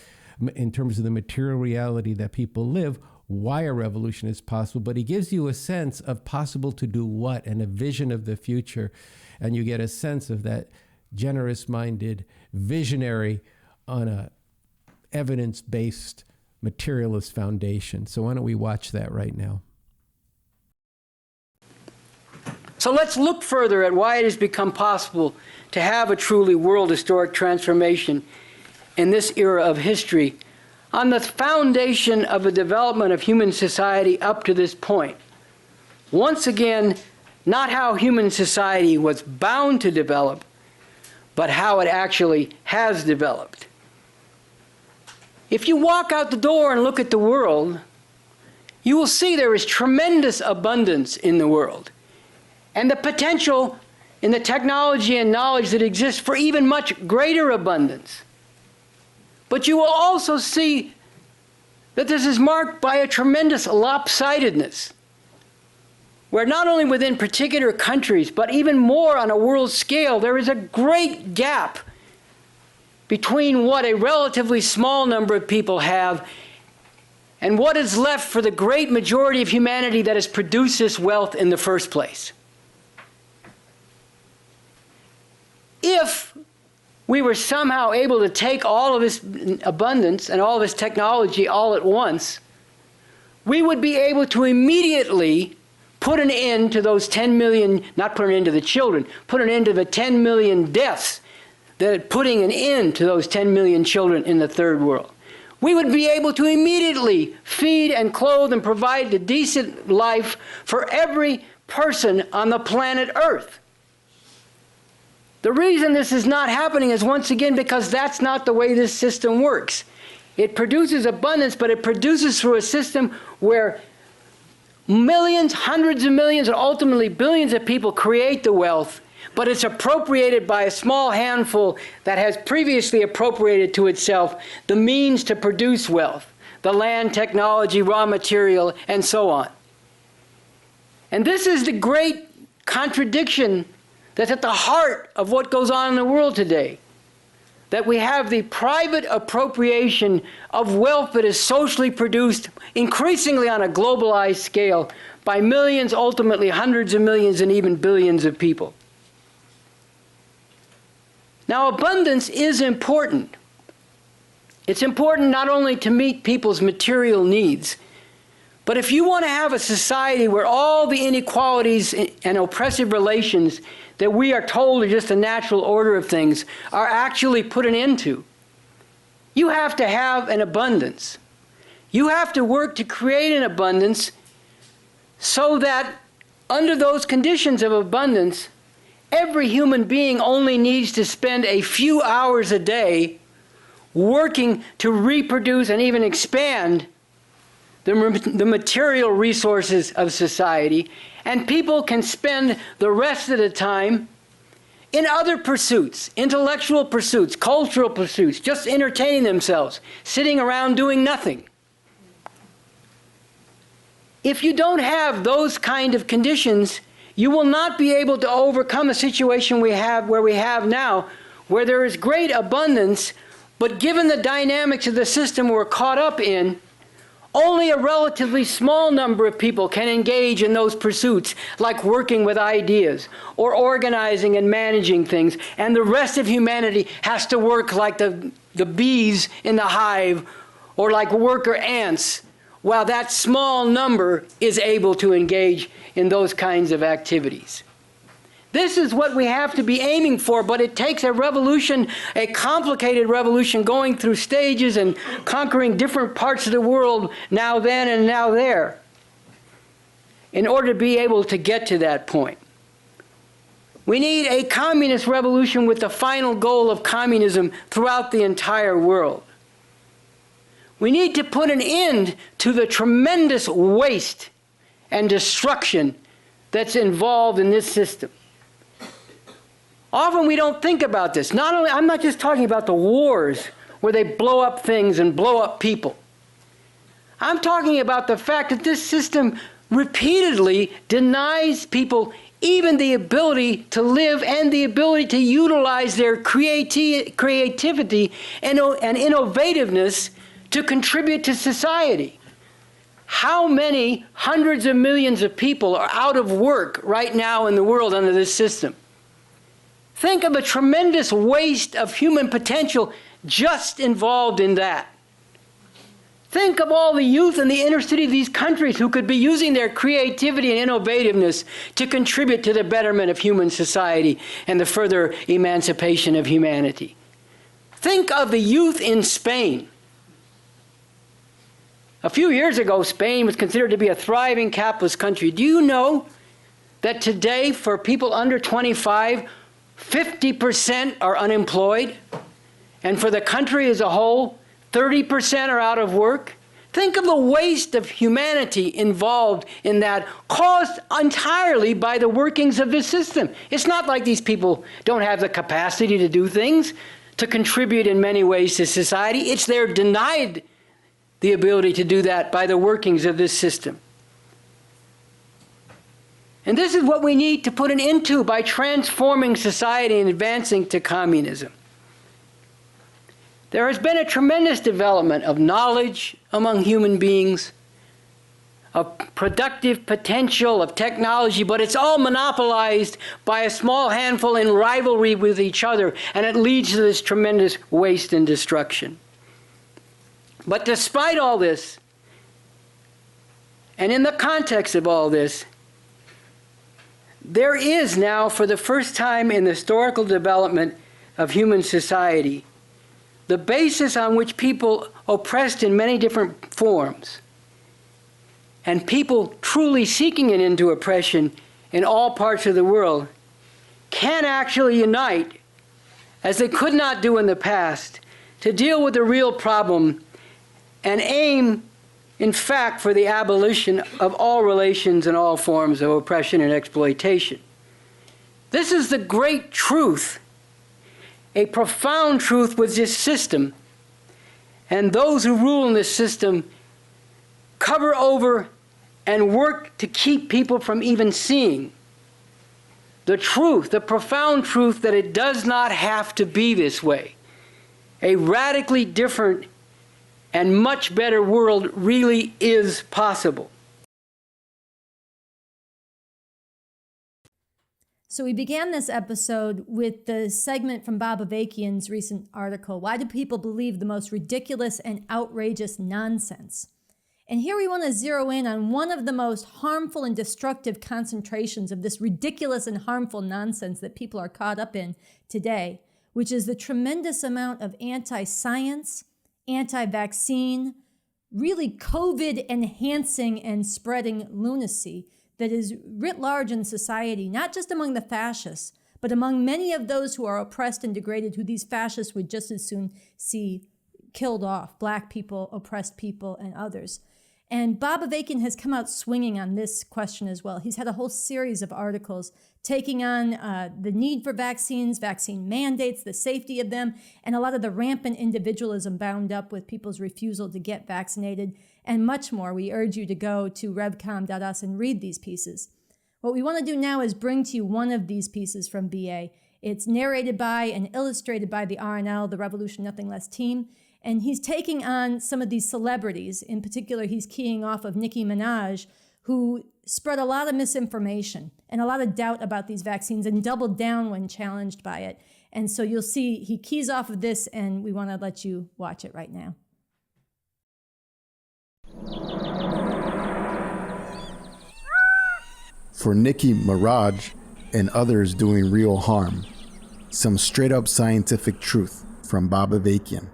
Speaker 1: in terms of the material reality that people live, why a revolution is possible, but he gives you a sense of possible to do what and a vision of the future. And you get a sense of that generous-minded visionary on a evidence-based materialist foundation. So why don't we watch that right now?
Speaker 4: So let's look further at why it has become possible to have a truly world historic transformation in this era of history on the foundation of the development of human society up to this point. Once again, not how human society was bound to develop, but how it actually has developed. If you walk out the door and look at the world, you will see there is tremendous abundance in the world, and the potential in the technology and knowledge that exists for even much greater abundance. But you will also see that this is marked by a tremendous lopsidedness, where not only within particular countries, but even more on a world scale, there is a great gap between what a relatively small number of people have and what is left for the great majority of humanity that has produced this wealth in the first place. If we were somehow able to take all of this abundance and all of this technology all at once, we would be able to immediately put an end to those 10 million, not put an end to the children, put an end to the 10 million deaths, that putting an end to those 10 million children in the third world. We would be able to immediately feed and clothe and provide a decent life for every person on the planet Earth. The reason this is not happening is, once again, because that's not the way this system works. It produces abundance, but it produces through a system where millions, hundreds of millions, and ultimately billions of people create the wealth, but it's appropriated by a small handful that has previously appropriated to itself the means to produce wealth, the land, technology, raw material, and so on. And this is the great contradiction that's at the heart of what goes on in the world today, that we have the private appropriation of wealth that is socially produced increasingly on a globalized scale by millions, ultimately hundreds of millions, and even billions of people. Now, abundance is important. It's important not only to meet people's material needs, but if you want to have a society where all the inequalities and oppressive relations that we are told are just a natural order of things are actually put an end to, you have to have an abundance. You have to work to create an abundance so that under those conditions of abundance, every human being only needs to spend a few hours a day working to reproduce and even expand the material resources of society, and people can spend the rest of the time in other pursuits, intellectual pursuits, cultural pursuits, just entertaining themselves, sitting around doing nothing. If you don't have those kind of conditions, you will not be able to overcome the situation we have now, where there is great abundance, but given the dynamics of the system we're caught up in, only a relatively small number of people can engage in those pursuits, like working with ideas or organizing and managing things, and the rest of humanity has to work like the bees in the hive or like worker ants, while that small number is able to engage in those kinds of activities. This is what we have to be aiming for, but it takes a revolution, a complicated revolution, going through stages and conquering different parts of the world, now then and now there, in order to be able to get to that point. We need a communist revolution with the final goal of communism throughout the entire world. We need to put an end to the tremendous waste and destruction that's involved in this system. Often we don't think about this. I'm not just talking about the wars where they blow up things and blow up people. I'm talking about the fact that this system repeatedly denies people even the ability to live and the ability to utilize their creativity and innovativeness to contribute to society. How many hundreds of millions of people are out of work right now in the world under this system? Think of the tremendous waste of human potential just involved in that. Think of all the youth in the inner city of these countries who could be using their creativity and innovativeness to contribute to the betterment of human society and the further emancipation of humanity. Think of the youth in Spain. A few years ago, Spain was considered to be a thriving capitalist country. Do you know that today, for people under 25, 50% are unemployed? And for the country as a whole, 30% are out of work? Think of the waste of humanity involved in that, caused entirely by the workings of this system. It's not like these people don't have the capacity to do things, to contribute in many ways to society. It's they're denied the ability to do that by the workings of this system. And this is what we need to put an end to by transforming society and advancing to communism. There has been a tremendous development of knowledge among human beings, of productive potential, of technology, but it's all monopolized by a small handful in rivalry with each other, and it leads to this tremendous waste and destruction. But despite all this, and in the context of all this, there is now, for the first time in the historical development of human society, the basis on which people oppressed in many different forms, and people truly seeking an end to oppression in all parts of the world, can actually unite, as they could not do in the past, to deal with the real problem and aim, in fact, for the abolition of all relations and all forms of oppression and exploitation. This is the great truth, a profound truth with this system, and those who rule in this system cover over and work to keep people from even seeing the truth, the profound truth that it does not have to be this way. A radically different and much better world really is possible.
Speaker 2: So we began this episode with the segment from Bob Avakian's recent article, Why Do People Believe the Most Ridiculous and Outrageous Nonsense? And here we want to zero in on one of the most harmful and destructive concentrations of this ridiculous and harmful nonsense that people are caught up in today, which is the tremendous amount of anti-science, anti-vaccine, really COVID-enhancing and spreading lunacy that is writ large in society, not just among the fascists, but among many of those who are oppressed and degraded, who these fascists would just as soon see killed off, Black people, oppressed people, and others. And Bob Avakian has come out swinging on this question as well. He's had a whole series of articles taking on the need for vaccines, vaccine mandates, the safety of them, and a lot of the rampant individualism bound up with people's refusal to get vaccinated, and much more. We urge you to go to revcom.us and read these pieces. What we want to do now is bring to you one of these pieces from BA. It's narrated by and illustrated by the RNL, the Revolution Nothing Less team. And he's taking on some of these celebrities. In particular, he's keying off of Nicki Minaj, who spread a lot of misinformation and a lot of doubt about these vaccines and doubled down when challenged by it. And so you'll see he keys off of this, and we want to let you watch it right now.
Speaker 3: For Nicki, Mirage, and others doing real harm, some straight-up scientific truth from Bob Avakian.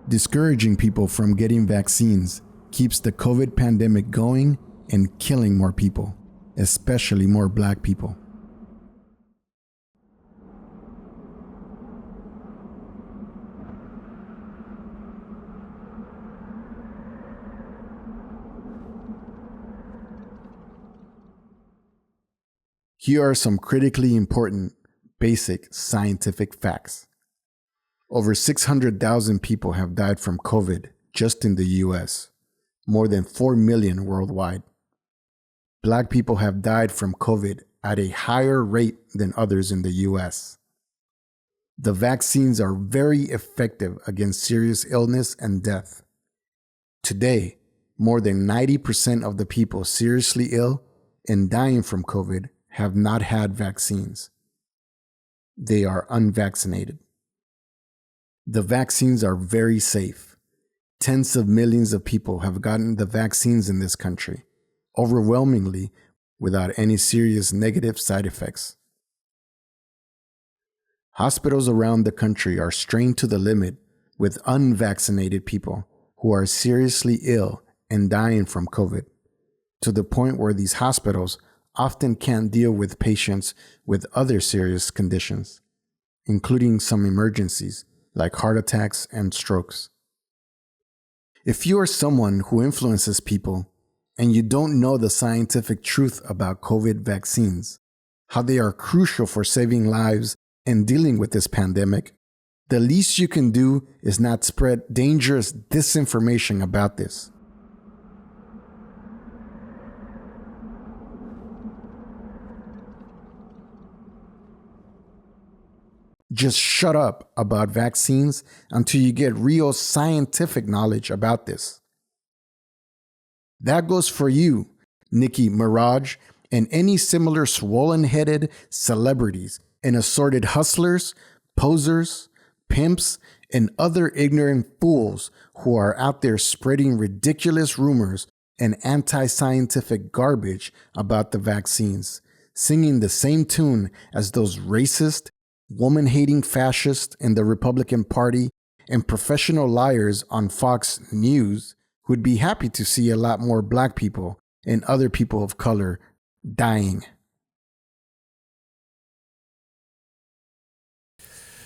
Speaker 3: Discouraging people from getting vaccines keeps the COVID pandemic going and killing more people, especially more Black people. Here are some critically important basic scientific facts. Over 600,000 people have died from COVID just in the US, more than 4 million worldwide. Black people have died from COVID at a higher rate than others in the US. The vaccines are very effective against serious illness and death. Today, more than 90% of the people seriously ill and dying from COVID have not had vaccines. They are unvaccinated. The vaccines are very safe. Tens of millions of people have gotten the vaccines in this country, overwhelmingly without any serious negative side effects. Hospitals around the country are strained to the limit with unvaccinated people who are seriously ill and dying from COVID, to the point where these hospitals often can't deal with patients with other serious conditions, including some emergencies like heart attacks and strokes. If you are someone who influences people and you don't know the scientific truth about COVID vaccines, how they are crucial for saving lives and dealing with this pandemic, the least you can do is not spread dangerous disinformation about this. Just shut up about vaccines until you get real scientific knowledge about this. That goes for you, Nicki Minaj, and any similar swollen-headed celebrities and assorted hustlers, posers, pimps, and other ignorant fools who are out there spreading ridiculous rumors and anti-scientific garbage about the vaccines, singing the same tune as those racist, woman-hating fascists in the Republican Party and professional liars on Fox News who'd be happy to see a lot more black people and other people of color dying.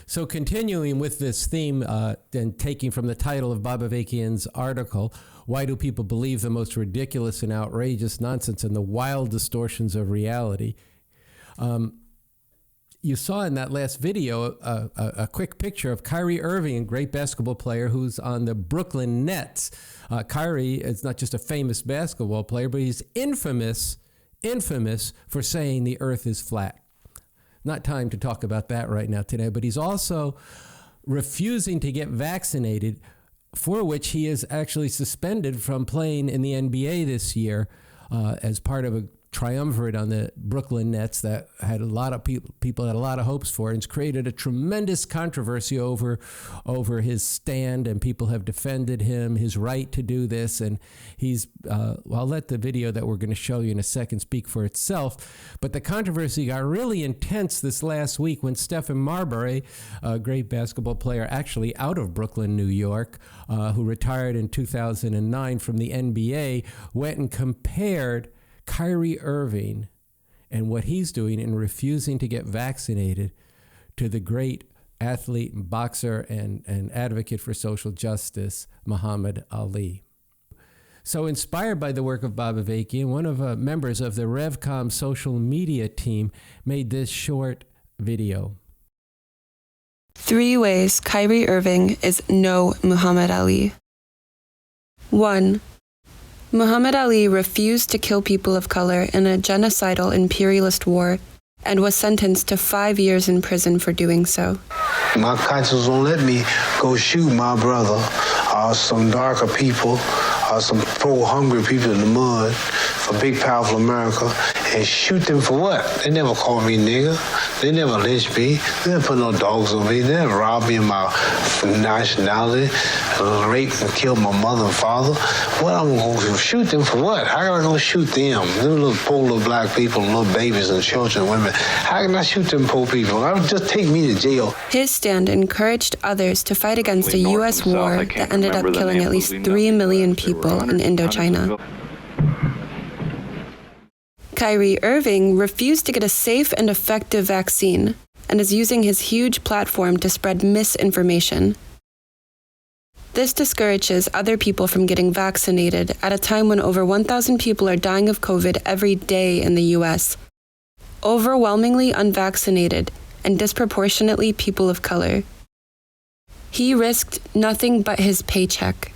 Speaker 1: So continuing with this theme and taking from the title of Bob Avakian's article, Why Do People Believe the Most Ridiculous and Outrageous Nonsense and the Wild Distortions of Reality? You saw in that last video a quick picture of Kyrie Irving, a great basketball player who's on the Brooklyn Nets. Kyrie is not just a famous basketball player, but he's infamous for saying the earth is flat. Not time to talk about that right now today, but he's also refusing to get vaccinated, for which he is actually suspended from playing in the NBA this year as part of a triumvirate on the Brooklyn Nets that had a lot of people had a lot of hopes for, and it's created a tremendous controversy over his stand, and people have defended him, his right to do this, and he's I'll let the video that we're going to show you in a second speak for itself. But the controversy got really intense this last week when Stephen Marbury, a great basketball player actually out of Brooklyn, New York, who retired in 2009 from the NBA, went and compared Kyrie Irving and what he's doing in refusing to get vaccinated to the great athlete and boxer and advocate for social justice, Muhammad Ali. So inspired by the work of Bob Avakian, one of members of the TheRevComs social media team made this short video.
Speaker 9: 3 ways Kyrie Irving is no Muhammad Ali. 1. Muhammad Ali refused to kill people of color in a genocidal imperialist war and was sentenced to 5 years in prison for doing so.
Speaker 10: My conscience won't let me go shoot my brother or some darker people or some poor, hungry people in the mud for big, powerful America and shoot them for what? They never called me nigger. They never lynched me. They never put no dogs on me. They never robbed me of my nationality, raped and killed my mother and father. What, I'm going to shoot them for what? How can I go shoot them? Them little poor little black people, little babies and children and women. How can I shoot them poor people? Just take me to jail.
Speaker 9: His stand encouraged others to fight against a U.S. war that ended up killing at least 3 million people in Indochina. Kyrie Irving refused to get a safe and effective vaccine and is using his huge platform to spread misinformation. This discourages other people from getting vaccinated at a time when over 1,000 people are dying of COVID every day in the U.S. Overwhelmingly unvaccinated and disproportionately people of color. He risked nothing but his paycheck.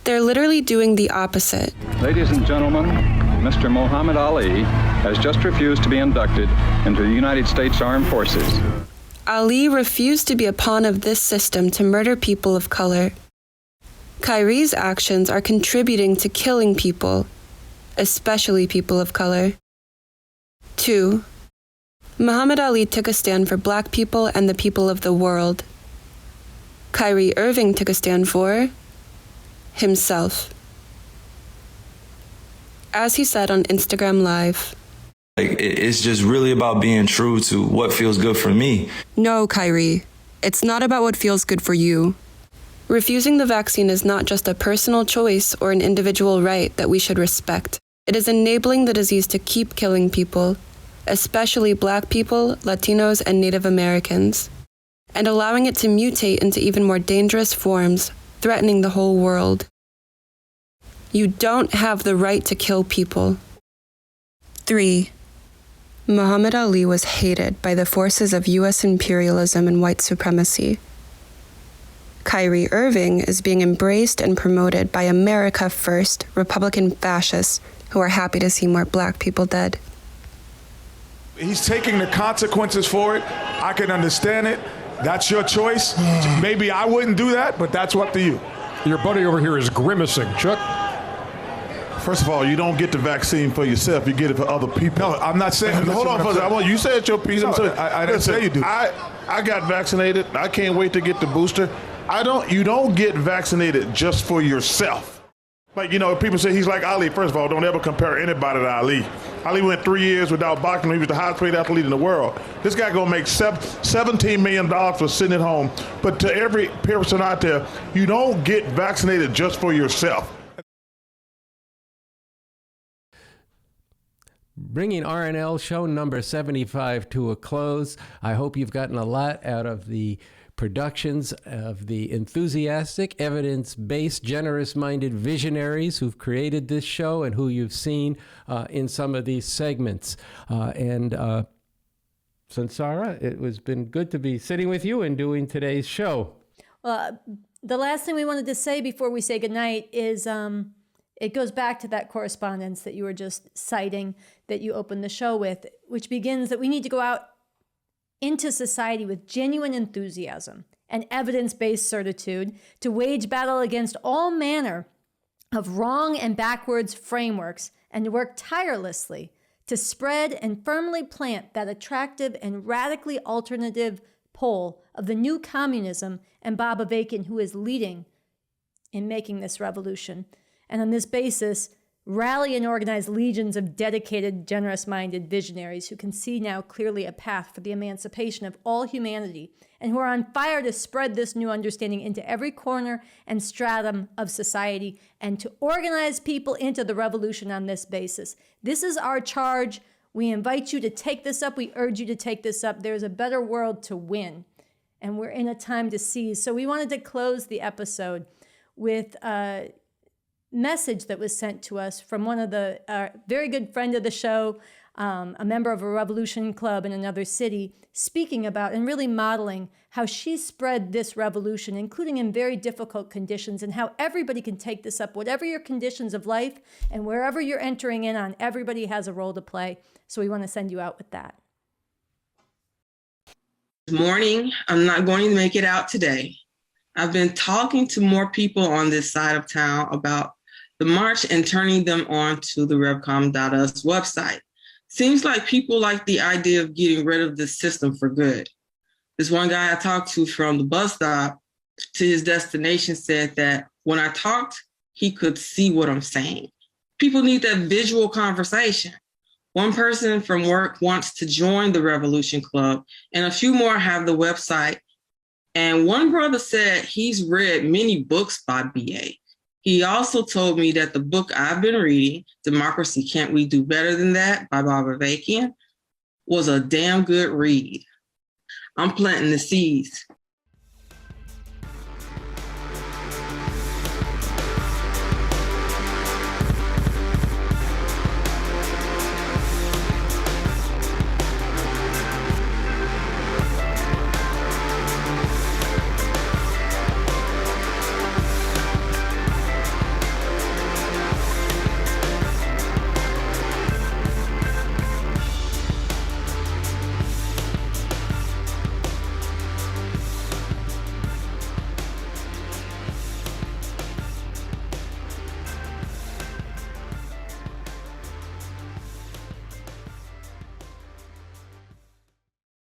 Speaker 9: They're literally doing the opposite.
Speaker 11: Ladies and gentlemen, Mr. Muhammad Ali has just refused to be inducted into the United States Armed Forces.
Speaker 9: Ali refused to be a pawn of this system to murder people of color. Kyrie's actions are contributing to killing people, especially people of color. 2. Muhammad Ali took a stand for Black people and the people of the world. Kyrie Irving took a stand for himself. As he said on Instagram Live,
Speaker 12: it's just really about being true to what feels good for me.
Speaker 9: No, Kyrie, it's not about what feels good for you. Refusing the vaccine is not just a personal choice or an individual right that we should respect. It is enabling the disease to keep killing people, especially Black people, Latinos, and Native Americans, and allowing it to mutate into even more dangerous forms, threatening the whole world. You don't have the right to kill people. 3. Muhammad Ali was hated by the forces of U.S. imperialism and white supremacy. Kyrie Irving is being embraced and promoted by America First Republican fascists who are happy to see more Black people dead.
Speaker 13: He's taking the consequences for it. I can understand it. That's your choice. Maybe I wouldn't do that, but that's up to you.
Speaker 14: Your buddy over here is grimacing. Chuck?
Speaker 13: First of all, you don't get the vaccine for yourself. You get it for other people. No, I'm not saying. Hold on, first. You said your piece. No, I didn't say you do. I got vaccinated. I can't wait to get the booster. You don't get vaccinated just for yourself. Like, people say he's like Ali. First of all, don't ever compare anybody to Ali. Ali went 3 years without boxing. He was the highest paid athlete in the world. This guy gonna make $17 million for sitting at home. But to every person out there, you don't get vaccinated just for yourself.
Speaker 1: Bringing RNL show number 75 to a close. I hope you've gotten a lot out of the productions of the enthusiastic, evidence-based, generous-minded visionaries who've created this show and who you've seen in some of these segments. Sunsara, it has been good to be sitting with you and doing today's show.
Speaker 2: Well, the last thing we wanted to say before we say goodnight is it goes back to that correspondence that you were just citing, that you opened the show with, which begins that we need to go out into society with genuine enthusiasm and evidence-based certitude to wage battle against all manner of wrong and backwards frameworks and to work tirelessly to spread and firmly plant that attractive and radically alternative pole of the new communism and Bob Avakian, who is leading in making this revolution. And on this basis, rally and organize legions of dedicated, generous-minded visionaries who can see now clearly a path for the emancipation of all humanity and who are on fire to spread this new understanding into every corner and stratum of society and to organize people into the revolution on this basis. This is our charge. We invite you to take this up. We urge you to take this up. There's a better world to win, and we're in a time to seize. So we wanted to close the episode with message that was sent to us from one of the very good friend of the show, a member of a revolution club in another city, speaking about and really modeling how she spread this revolution, including in very difficult conditions, and how everybody can take this up, whatever your conditions of life and wherever you're entering in on, everybody has a role to play. So we want to send you out with that.
Speaker 15: Good morning. I'm not going to make it out today. I've been talking to more people on this side of town about the march and turning them on to the RevCom.us website. Seems like people like the idea of getting rid of the system for good. This one guy I talked to from the bus stop to his destination said that when I talked, he could see what I'm saying. People need that visual conversation. One person from work wants to join the Revolution Club, and a few more have the website. And one brother said he's read many books by BA. He also told me that the book I've been reading, Democracy, Can't We Do Better Than That by Bob Avakian, was a damn good read. I'm planting the seeds.